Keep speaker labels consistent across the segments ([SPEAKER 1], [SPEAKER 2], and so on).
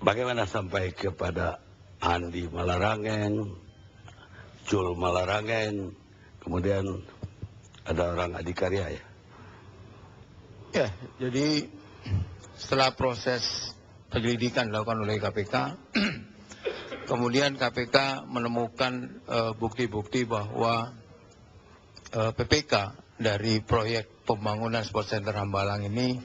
[SPEAKER 1] Bagaimana sampai kepada Andi Malarangeng, Cul Malarangeng, kemudian ada orang adikarya ya?
[SPEAKER 2] Ya, jadi setelah proses penyelidikan dilakukan oleh KPK, kemudian KPK menemukan bukti-bukti bahwa PPK dari proyek pembangunan Sport Center Hambalang ini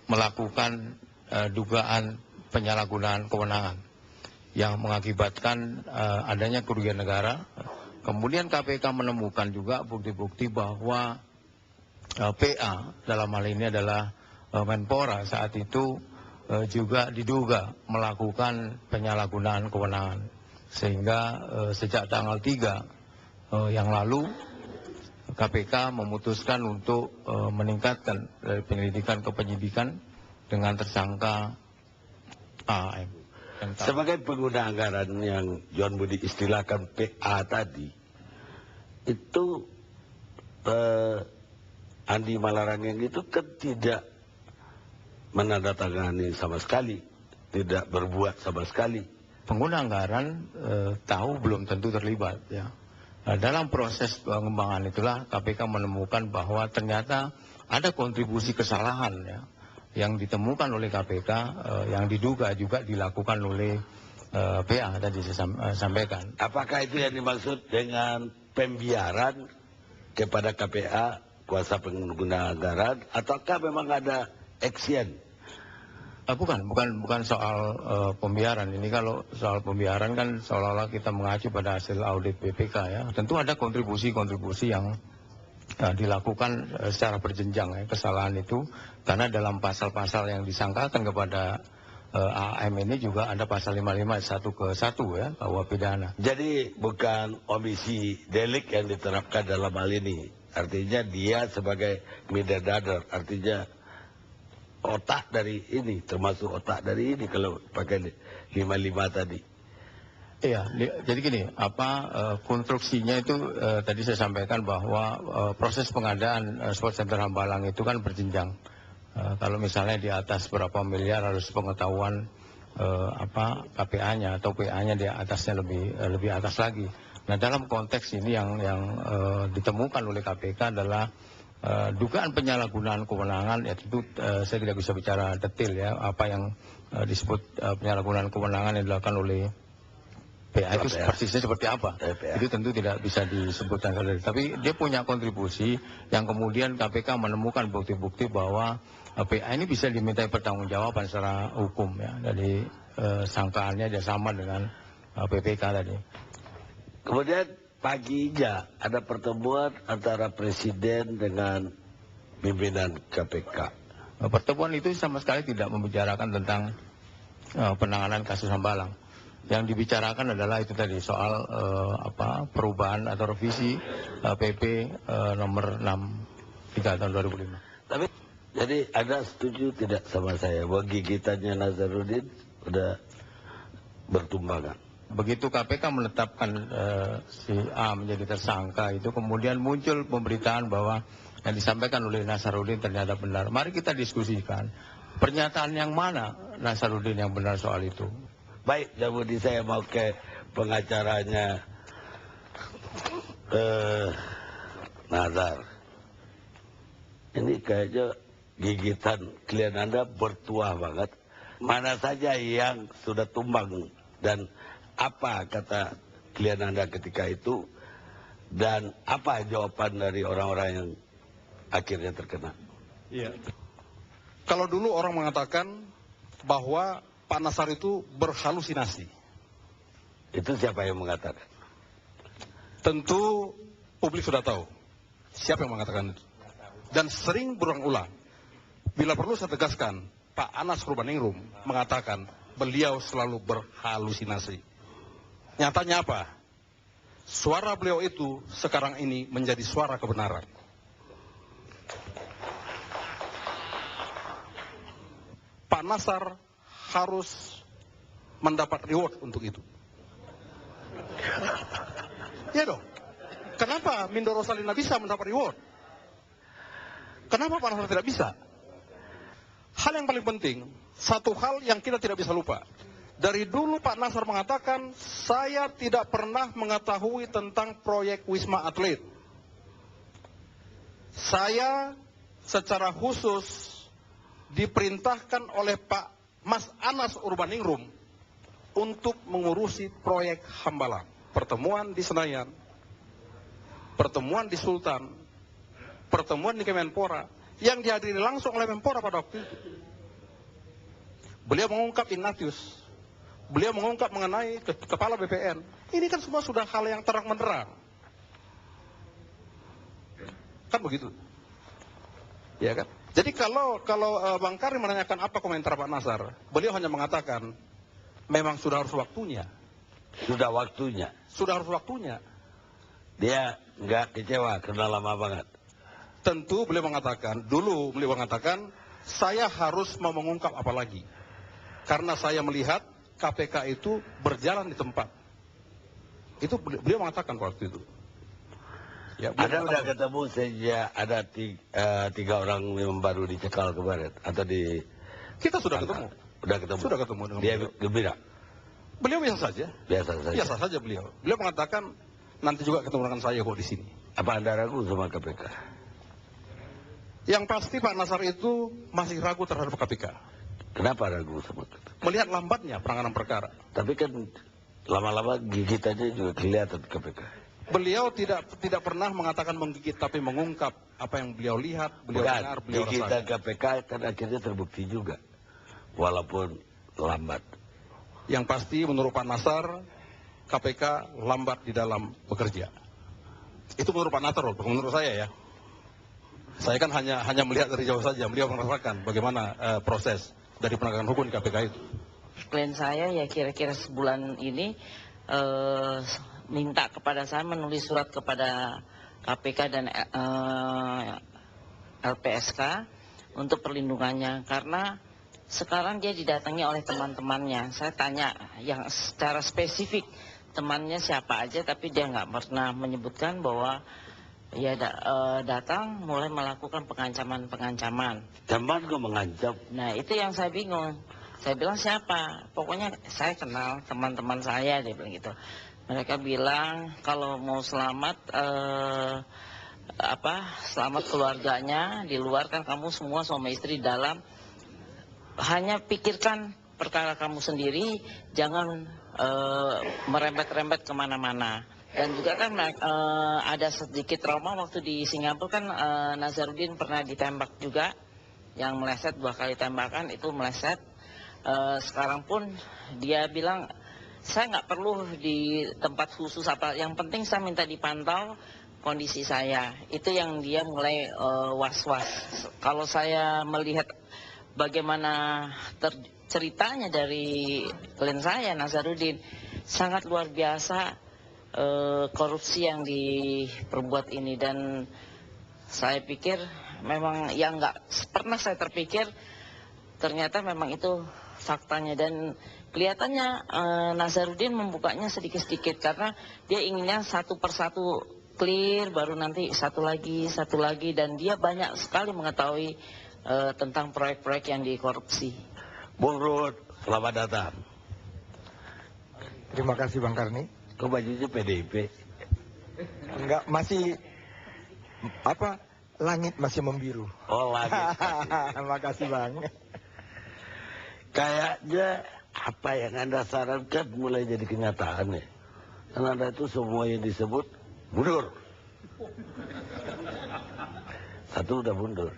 [SPEAKER 2] melakukan dugaan penyalahgunaan kewenangan yang mengakibatkan adanya kerugian negara. Kemudian KPK menemukan juga bukti-bukti bahwa PA dalam hal ini adalah Menpora saat itu juga diduga melakukan penyalahgunaan kewenangan. Sehingga sejak tanggal 3 yang lalu KPK memutuskan untuk meningkatkan dari penyelidikan ke penyidikan dengan tersangka AM.
[SPEAKER 1] Sebagai pengguna anggaran yang John Budi istilahkan PA tadi, itu Andi Malarangeng itu kan tidak menandatangani sama sekali, tidak berbuat sama sekali.
[SPEAKER 2] Pengguna anggaran tahu belum tentu terlibat ya. Dalam proses pengembangan itulah KPK menemukan bahwa ternyata ada kontribusi kesalahan ya, yang ditemukan oleh KPK yang diduga juga dilakukan oleh PA tadi saya sampaikan.
[SPEAKER 1] Apakah itu yang dimaksud dengan pembiaran kepada KPA kuasa pengguna anggaran, ataukah memang ada action?
[SPEAKER 2] Bukan soal pembiaran. Ini kalau soal pembiaran kan seolah-olah kita mengacu pada hasil audit BPK ya. Tentu ada kontribusi-kontribusi yang dilakukan secara berjenjang ya, kesalahan itu. Karena dalam pasal-pasal yang disangkakan kepada AM ini juga ada pasal 55 1 ya, bahwa pidana.
[SPEAKER 1] Jadi bukan omisi delik yang diterapkan dalam hal ini. Artinya dia sebagai middle artinya otak dari ini, termasuk otak dari ini kalau pakai 55 tadi.
[SPEAKER 2] Iya, jadi gini, konstruksinya itu tadi saya sampaikan bahwa proses pengadaan Sport Center Hambalang itu kan berjenjang. Kalau misalnya di atas berapa miliar harus pengetahuan KPA-nya atau PA-nya di atasnya lebih atas lagi. Nah, dalam konteks ini yang ditemukan oleh KPK adalah dugaan penyalahgunaan kewenangan. Ya tentu saya tidak bisa bicara detail ya apa yang disebut penyalahgunaan kewenangan yang dilakukan oleh PA itu persisnya seperti apa. Itu tentu tidak bisa disebutkan. Tapi dia punya kontribusi yang kemudian KPK menemukan bukti-bukti bahwa PA ini bisa dimintai pertanggungjawaban secara hukum ya. Jadi sangkaannya dia sama dengan PPK tadi.
[SPEAKER 1] Kemudian paginya ada pertemuan antara Presiden dengan pimpinan KPK.
[SPEAKER 2] Pertemuan itu sama sekali tidak membicarakan tentang penanganan kasus Hambalang. Yang dibicarakan adalah itu tadi soal perubahan atau revisi PP nomor 63 tahun 2005.
[SPEAKER 1] Tapi jadi Anda setuju tidak sama saya bahwa gigitannya Nazarudin udah bertumbangan?
[SPEAKER 2] Begitu KPK menetapkan si A menjadi tersangka itu, kemudian muncul pemberitaan bahwa yang disampaikan oleh Nazarudin ternyata benar. Mari kita diskusikan pernyataan yang mana Nazarudin yang benar soal itu.
[SPEAKER 1] Baik, jadi saya mau ke pengacaranya Nazar. Ini kayaknya gigitan klien Anda bertuah banget. Mana saja yang sudah tumbang dan apa kata klien Anda ketika itu, dan apa jawaban dari orang-orang yang akhirnya terkena?
[SPEAKER 3] Iya. Kalau dulu orang mengatakan bahwa Pak Nasar itu berhalusinasi.
[SPEAKER 1] Itu siapa yang mengatakan?
[SPEAKER 3] Tentu publik sudah tahu siapa yang mengatakan itu. Dan sering berulang-ulang. Bila perlu saya tegaskan, Pak Anas Urbaningrum mengatakan beliau selalu berhalusinasi. Nyatanya apa? Suara beliau itu sekarang ini menjadi suara kebenaran. Pak Nasar harus mendapat reward untuk itu. Ya dong. Kenapa Mindoro Salina bisa mendapat reward? Kenapa Pak Nasar tidak bisa? Hal yang paling penting, satu hal yang kita tidak bisa lupa. Dari dulu Pak Nasar mengatakan, saya tidak pernah mengetahui tentang proyek Wisma Atlet. Saya secara khusus diperintahkan oleh Pak Mas Anas Urbaningrum untuk mengurusi proyek Hambalang. Pertemuan di Senayan, pertemuan di Sultan, pertemuan di Kemenpora, yang dihadiri langsung oleh Menpora pada waktu itu. Beliau mengungkap Ignatius, beliau mengungkap mengenai kepala BPN. Ini kan semua sudah hal yang terang menerang. Kan begitu. Ya kan? Jadi kalau Bang Karim menanyakan apa komentar Pak Nasar, beliau hanya mengatakan memang sudah harus waktunya.
[SPEAKER 1] Sudah waktunya.
[SPEAKER 3] Sudah harus waktunya.
[SPEAKER 1] Dia nggak kecewa karena lama banget.
[SPEAKER 3] Tentu beliau mengatakan, dulu beliau mengatakan, saya harus mau mengungkap apa lagi. Karena saya melihat KPK itu berjalan di tempat. Itu beliau mengatakan waktu itu. Ya,
[SPEAKER 1] Anda udah ketemu sejak ada tiga orang yang baru dicekal kemarin atau di
[SPEAKER 3] kita sudah ketemu.
[SPEAKER 1] Udah ketemu.
[SPEAKER 3] Sudah ketemu dengan
[SPEAKER 1] dia
[SPEAKER 3] beliau.
[SPEAKER 1] gembira.
[SPEAKER 3] Beliau biasa saja.
[SPEAKER 1] Biasa saja.
[SPEAKER 3] Biasa saja beliau. Beliau mengatakan nanti juga ketemu dengan saya kok di sini.
[SPEAKER 1] Apa Anda ragu sama KPK?
[SPEAKER 3] Yang pasti Pak Nasar itu masih ragu terhadap KPK.
[SPEAKER 1] Kenapa ragu sama KPK?
[SPEAKER 3] Melihat lambatnya penanganan perkara.
[SPEAKER 1] Tapi kan lama-lama gigitannya juga kelihatan KPK.
[SPEAKER 3] Beliau tidak pernah mengatakan menggigit, tapi mengungkap apa yang beliau lihat, beliau dengar, beliau
[SPEAKER 1] gigitan
[SPEAKER 3] rasakan.
[SPEAKER 1] KPK kan akhirnya terbukti juga, walaupun lambat.
[SPEAKER 3] Yang pasti menurut Pak Nasar, KPK lambat di dalam bekerja. Itu menurut Pak Nasar, menurut saya ya. Saya kan hanya melihat dari jauh saja, beliau merasakan bagaimana proses dari penegakan hukum di KPK itu.
[SPEAKER 4] Klien saya ya kira-kira sebulan ini minta kepada saya menulis surat kepada KPK dan LPSK untuk perlindungannya, karena sekarang dia didatangi oleh teman-temannya. Saya tanya yang secara spesifik temannya siapa aja, tapi dia nggak pernah menyebutkan bahwa ya datang mulai melakukan pengancaman.
[SPEAKER 1] Teman kok mengancam?
[SPEAKER 4] Nah itu yang saya bingung. Saya bilang siapa? Pokoknya saya kenal teman-teman saya, dia bilang gitu. Mereka bilang kalau mau selamat selamat keluarganya di luar, kan kamu semua suami istri dalam, hanya pikirkan perkara kamu sendiri, jangan merembet-rembet kemana-mana. Dan juga kan ada sedikit trauma waktu di Singapura kan Nazarudin pernah ditembak juga, yang meleset 2 kali tembakan itu meleset. Sekarang pun dia bilang saya nggak perlu di tempat khusus apa, yang penting saya minta dipantau kondisi saya. Itu yang dia mulai was-was. Kalau saya melihat bagaimana ceritanya dari klien saya Nazarudin, sangat luar biasa korupsi yang diperbuat ini. Dan saya pikir memang yang nggak pernah saya terpikir, ternyata memang itu faktanya. Dan kelihatannya Nazarudin membukanya sedikit-sedikit karena dia inginnya satu persatu clear, baru nanti satu lagi, dan dia banyak sekali mengetahui tentang proyek-proyek yang dikorupsi.
[SPEAKER 1] Bung Ruhut, selamat datang.
[SPEAKER 5] Terima kasih Bang Karni.
[SPEAKER 1] Kok bajunya PDIP?
[SPEAKER 5] Enggak, masih langit masih membiru.
[SPEAKER 1] Oh, lagi.
[SPEAKER 5] Makasih Bang.
[SPEAKER 1] Kayaknya apa yang Anda sarankan mulai jadi kenyataan ya. Karena Anda itu semua yang disebut mundur. Satu udah mundur.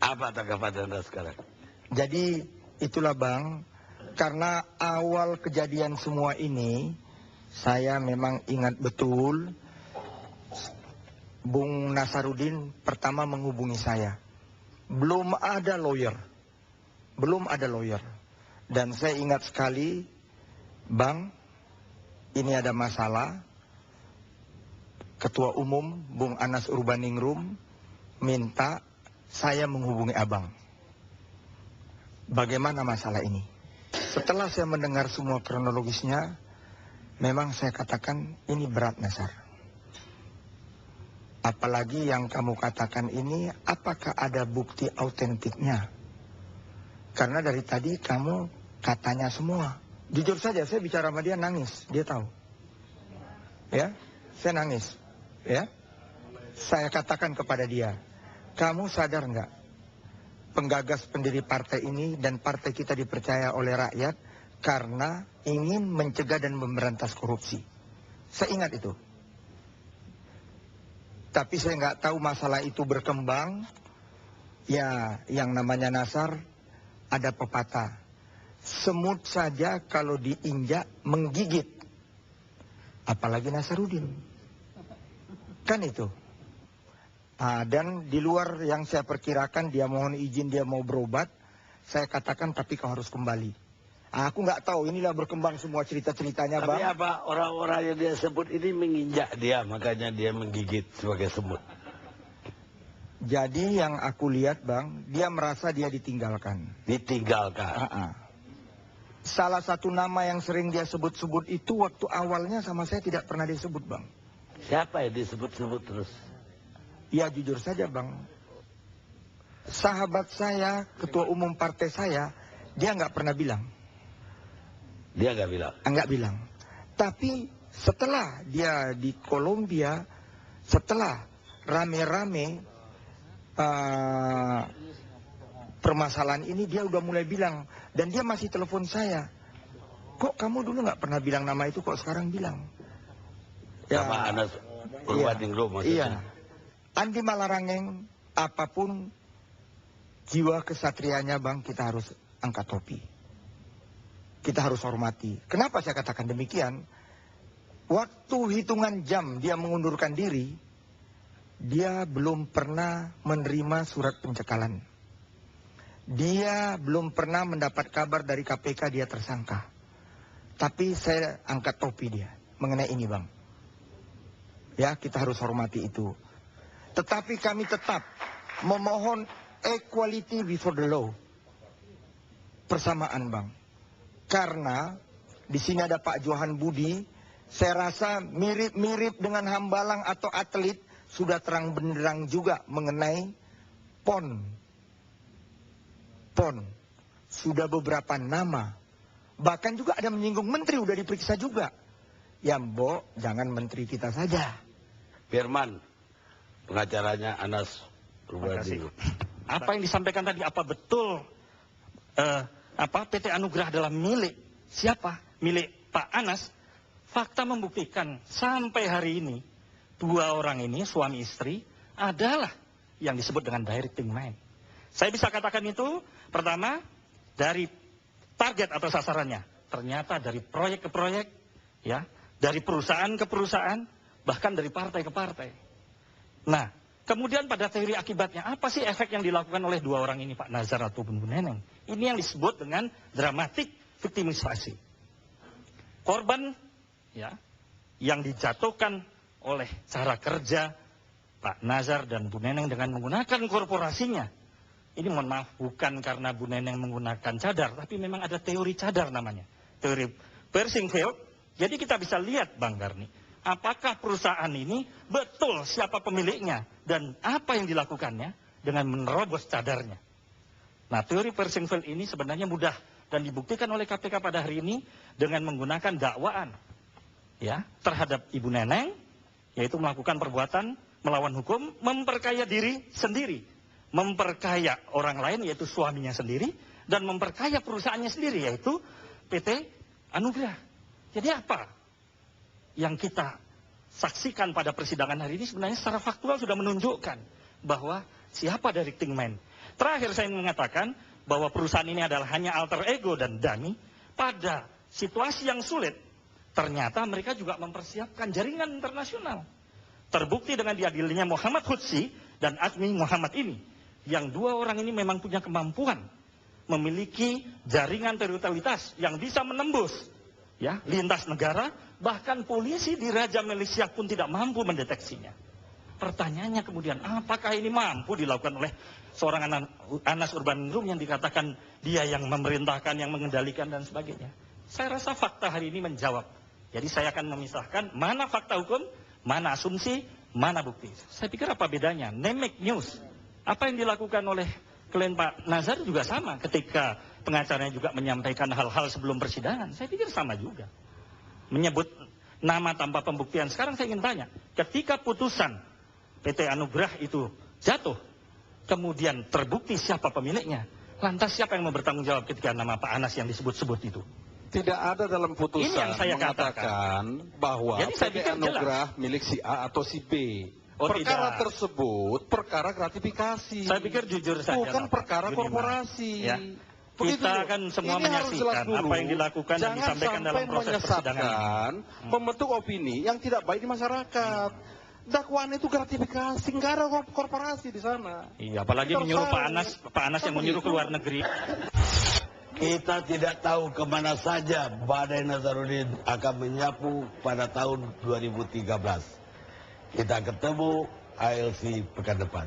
[SPEAKER 1] Apa tanggapan Anda sekarang?
[SPEAKER 5] Jadi itulah Bang, karena awal kejadian semua ini, saya memang ingat betul Bung Nazarudin pertama menghubungi saya. Belum ada lawyer. Dan saya ingat sekali, Bang, ini ada masalah. Ketua Umum Bung Anas Urbaningrum minta saya menghubungi Abang. Bagaimana masalah ini? Setelah saya mendengar semua kronologisnya, memang saya katakan ini berat Nasar. Apalagi yang kamu katakan ini, apakah ada bukti autentiknya? Karena dari tadi kamu katanya semua. Jujur saja, saya bicara sama dia nangis, dia tahu. Ya, saya nangis. Ya, saya katakan kepada dia, kamu sadar nggak? Penggagas pendiri partai ini dan partai kita dipercaya oleh rakyat karena ingin mencegah dan memberantas korupsi. Saya ingat itu. Tapi saya nggak tahu masalah itu berkembang. Ya, yang namanya Nasar ada pepatah. Semut saja kalau diinjak menggigit. Apalagi Nasarudin. Kan itu. Dan di luar yang saya perkirakan, dia mohon izin, dia mau berobat. Saya katakan, tapi kau harus kembali. Aku nggak tahu, inilah berkembang semua cerita-ceritanya,
[SPEAKER 1] Tapi
[SPEAKER 5] Bang.
[SPEAKER 1] apa orang-orang yang dia sebut ini menginjak dia, makanya dia menggigit sebagai semut.
[SPEAKER 5] Jadi yang aku lihat, Bang, dia merasa dia ditinggalkan.
[SPEAKER 1] Ditinggalkan.
[SPEAKER 5] Salah satu nama yang sering dia sebut-sebut itu waktu awalnya sama saya tidak pernah disebut, Bang.
[SPEAKER 1] Siapa yang disebut-sebut terus?
[SPEAKER 5] Ya jujur saja, Bang. Sahabat saya, ketua umum partai saya, dia nggak pernah bilang.
[SPEAKER 1] Dia nggak bilang.
[SPEAKER 5] Nggak bilang. Tapi setelah dia di Kolombia, setelah rame-rame permasalahan ini, dia udah mulai bilang. Dan dia masih telepon saya. Kok kamu dulu nggak pernah bilang nama itu, kok sekarang bilang?
[SPEAKER 1] Sama Anas Urbaningrum maksudnya.
[SPEAKER 5] Iya. Andi Malarangeng, apapun jiwa kesatrianya, Bang, kita harus angkat topi. Kita harus hormati. Kenapa saya katakan demikian? Waktu hitungan jam dia mengundurkan diri, dia belum pernah menerima surat pencekalan. Dia belum pernah mendapat kabar dari KPK dia tersangka. Tapi saya angkat topi dia mengenai ini, Bang. Ya, kita harus hormati itu. Tetapi kami tetap memohon equality before the law. Persamaan, Bang. Karena di sini ada Pak Johan Budi, saya rasa mirip-mirip dengan Hambalang atau atlet, sudah terang benderang juga mengenai PON. PON. Sudah beberapa nama. Bahkan juga ada menyinggung menteri, udah diperiksa juga. Ya, Mbok, jangan menteri kita saja.
[SPEAKER 1] Firman, pengacaranya Anas Urbaningrum.
[SPEAKER 6] Apa yang disampaikan tadi, apa betul PT Anugrah adalah milik siapa? Milik Pak Anas. Fakta membuktikan sampai hari ini dua orang ini suami istri adalah yang disebut dengan directing man. Saya bisa katakan itu pertama dari target atau sasarannya, ternyata dari proyek ke proyek, ya, dari perusahaan ke perusahaan, bahkan dari partai ke partai. Nah, kemudian pada teori akibatnya, apa sih efek yang dilakukan oleh dua orang ini, Pak Nazar ataupun Bu Neneng? Ini yang disebut dengan dramatik victimisasi. Korban, ya, yang dijatuhkan oleh cara kerja Pak Nazar dan Bu Neneng dengan menggunakan korporasinya. Ini mohon maaf, bukan karena Bu Neneng menggunakan cadar, tapi memang ada teori cadar namanya. Teori Persingfield. Jadi kita bisa lihat, Bang Karni, apakah perusahaan ini betul siapa pemiliknya dan apa yang dilakukannya dengan menerobos cadarnya. Nah, teori Persingfield ini sebenarnya mudah dan dibuktikan oleh KPK pada hari ini dengan menggunakan dakwaan, ya, terhadap Ibu Neneng, yaitu melakukan perbuatan melawan hukum, memperkaya diri sendiri, memperkaya orang lain yaitu suaminya sendiri, dan memperkaya perusahaannya sendiri yaitu PT Anugrah. Jadi apa yang kita saksikan pada persidangan hari ini sebenarnya secara faktual sudah menunjukkan bahwa siapa directing man. Terakhir saya ingin mengatakan bahwa perusahaan ini adalah hanya alter ego dan dummy. Pada situasi yang sulit, ternyata mereka juga mempersiapkan jaringan internasional. Terbukti dengan diadilinya Muhammad Hutsi dan Azmi Muhammad ini, yang dua orang ini memang punya kemampuan memiliki jaringan teritorialitas yang bisa menembus, ya, lintas negara, bahkan polisi di Raja Malaysia pun tidak mampu mendeteksinya. Pertanyaannya kemudian, apakah ini mampu dilakukan oleh seorang Anas Urbaningrum yang dikatakan dia yang memerintahkan, yang mengendalikan dan sebagainya? Saya rasa fakta hari ini menjawab. Jadi saya akan memisahkan mana fakta hukum, mana asumsi, mana bukti. Saya pikir apa bedanya? Name make news. Apa yang dilakukan oleh klien Pak Nazar juga sama ketika pengacaranya juga menyampaikan hal-hal sebelum persidangan. Saya pikir sama juga. Menyebut nama tanpa pembuktian. Sekarang saya ingin tanya, ketika putusan PT Anugrah itu jatuh, kemudian terbukti siapa pemiliknya, lantas siapa yang mau bertanggung jawab ketika nama Pak Anas yang disebut-sebut itu?
[SPEAKER 3] Tidak ada dalam putusan
[SPEAKER 6] Ini yang saya
[SPEAKER 3] mengatakan bahwa
[SPEAKER 6] Jadi saya
[SPEAKER 3] PT
[SPEAKER 6] pikir
[SPEAKER 3] Anugrah milik si A atau si B.
[SPEAKER 6] Oh,
[SPEAKER 3] Perkara
[SPEAKER 6] tidak.
[SPEAKER 3] tersebut perkara gratifikasi.
[SPEAKER 6] Saya pikir jujur saja,
[SPEAKER 3] bukan
[SPEAKER 6] Bapak.
[SPEAKER 3] perkara
[SPEAKER 6] Budiman.
[SPEAKER 3] korporasi.
[SPEAKER 6] Ya.
[SPEAKER 3] Begitu
[SPEAKER 6] Kita
[SPEAKER 3] dulu.
[SPEAKER 6] kan semua
[SPEAKER 3] Ini harus jelas
[SPEAKER 6] menyaksikan
[SPEAKER 3] dulu.
[SPEAKER 6] apa yang dilakukan dan disampaikan dalam proses persidangan.
[SPEAKER 3] Menyesatkan, membentuk opini yang tidak baik di masyarakat. Dakwaan itu gratifikasi, nggak ada korporasi di sana.
[SPEAKER 6] Iya, apalagi
[SPEAKER 3] Kita
[SPEAKER 6] menyuruh
[SPEAKER 3] harus
[SPEAKER 6] Pak Anas yang menyuruh ke luar negeri.
[SPEAKER 1] Kita tidak tahu kemana saja badai Nazarudin akan menyapu pada tahun 2013. Kita ketemu ALC pekan depan.